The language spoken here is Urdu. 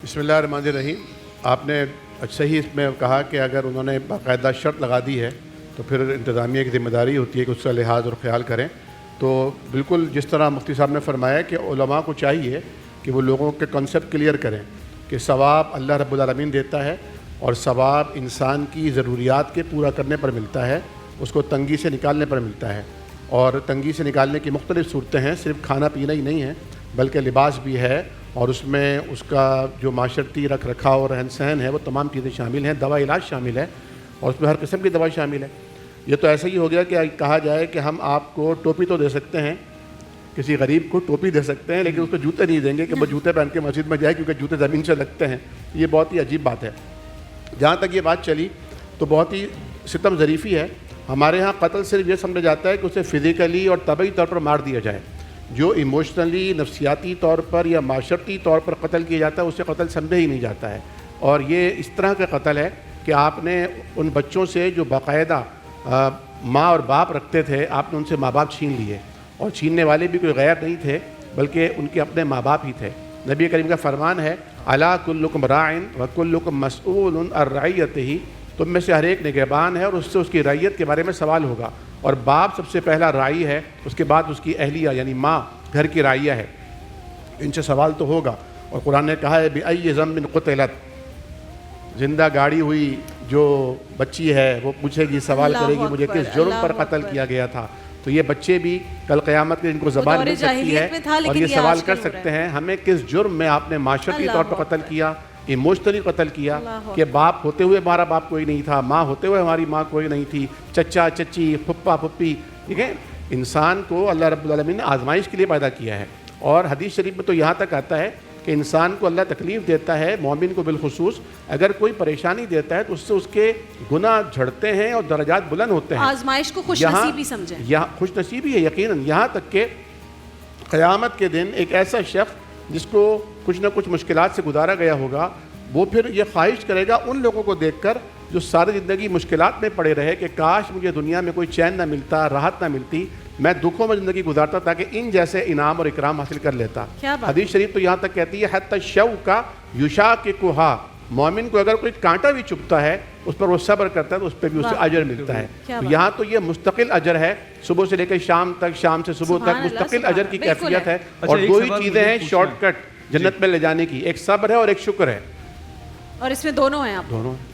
بسم اللہ الرحمن الرحیم. آپ نے صحیح اس میں کہا کہ اگر انہوں نے باقاعدہ شرط لگا دی ہے تو پھر انتظامیہ کی ذمہ داری ہوتی ہے کہ اس کا لحاظ اور خیال کریں. تو بالکل جس طرح مفتی صاحب نے فرمایا کہ علماء کو چاہیے کہ وہ لوگوں کے کنسیپٹ کلیئر کریں کہ ثواب اللہ رب العالمین دیتا ہے اور ثواب انسان کی ضروریات کے پورا کرنے پر ملتا ہے, اس کو تنگی سے نکالنے پر ملتا ہے. اور تنگی سے نکالنے کی مختلف صورتیں ہیں, صرف کھانا پینا ہی نہیں ہے بلکہ لباس بھی ہے, اور اس میں اس کا جو معاشرتی رکھ رکھاؤ اور رہن سہن ہے وہ تمام چیزیں شامل ہیں, دوا علاج شامل ہے, اور اس میں ہر قسم کی دوا شامل ہے. یہ تو ایسا ہی ہو گیا کہ کہا جائے کہ ہم آپ کو ٹوپی تو دے سکتے ہیں, کسی غریب کو ٹوپی دے سکتے ہیں, لیکن اس کو جوتے نہیں دیں گے کہ وہ جوتے پہن کے مسجد میں جائے کیونکہ جوتے زمین سے لگتے ہیں. یہ بہت ہی عجیب بات ہے. جہاں تک یہ بات چلی تو بہت ہی ستم ظریفی ہے. ہمارے ہاں قتل صرف یہ سمجھا جاتا ہے کہ اسے فزیکلی اور طبعی طور پر مار دیا جائے. جو ایموشنلی نفسیاتی طور پر یا معاشرتی طور پر قتل کیا جاتا ہے اسے قتل سمجھا ہی نہیں جاتا ہے. اور یہ اس طرح کا قتل ہے کہ آپ نے ان بچوں سے جو باقاعدہ ماں اور باپ رکھتے تھے, آپ نے ان سے ماں باپ چھین لیے, اور چھیننے والے بھی کوئی غیر نہیں تھے بلکہ ان کے اپنے ماں باپ ہی تھے. نبی کریم کا فرمان ہے الا کلکم راعٍ وکلکم مسئول عن رعیتہ, تم میں سے ہر ایک نگہبان ہے اور اس سے اس کی رعیت کے بارے میں سوال ہوگا. اور باپ سب سے پہلا راعی ہے, اس کے بعد اس کی اہلیہ یعنی ماں گھر کی رعیہ ہے, ان سے سوال تو ہوگا. اور قرآن نے کہا ہے بأی ذنب قتلت, زندہ گاڑی ہوئی جو بچی ہے وہ پوچھے گی, سوال کرے گی مجھے کس جرم پر قتل کیا گیا تھا. تو یہ بچے بھی کل قیامت کے ان کو زبان مل سکتی ہے اور یہ سوال کر سکتے ہیں ہمیں کس جرم میں آپ نے معاشرتی طور پر قتل کیا, ایموشنلی قتل کیا, کہ باپ ہوتے ہوئے ہمارا باپ کوئی نہیں تھا, ماں ہوتے ہوئے ہماری ماں کوئی نہیں تھی, چچا چچی پھپھا پھپھی. ٹھیک ہے, انسان کو اللہ رب العالمین نے آزمائش کے لیے پیدا کیا ہے. اور حدیث شریف میں تو یہاں تک آتا ہے کہ انسان کو اللہ تکلیف دیتا ہے, مومن کو بالخصوص اگر کوئی پریشانی دیتا ہے تو اس سے اس کے گناہ جھڑتے ہیں اور درجات بلند ہوتے ہیں. آزمائش کو خوش نصیبی سمجھیں. یہاں خوش نصیبی ہے یقیناً. یہاں تک کہ قیامت کے دن ایک ایسا شخص جس کو کچھ نہ کچھ مشکلات سے گزارا گیا ہوگا, وہ پھر یہ خواہش کرے گا ان لوگوں کو دیکھ کر جو ساری زندگی مشکلات میں پڑے رہے کہ کاش مجھے دنیا میں کوئی چین نہ ملتا, راحت نہ ملتی, میں دکھوں میں زندگی گزارتا تاکہ ان جیسے انعام اور اکرام حاصل کر لیتا. حدیث شریف تو یہاں تک کہتی ہے حتی الشوک یشاققھا, مومن کو اگر کوئی کانٹا بھی چبھتا ہے اس پر وہ صبر کرتا ہے تو اس پہ بھی اسے اجر ملتا ہے. تو یہاں تو یہ مستقل اجر ہے, صبح سے لے کر شام تک, شام سے صبح تک مستقل اجر کی کیفیت ہے. اور دو ہی چیزیں ہیں شارٹ کٹ جنت میں لے جانے کی, ایک صبر ہے اور ایک شکر ہے. اور اس میں دونوں ہیں, آپ دونوں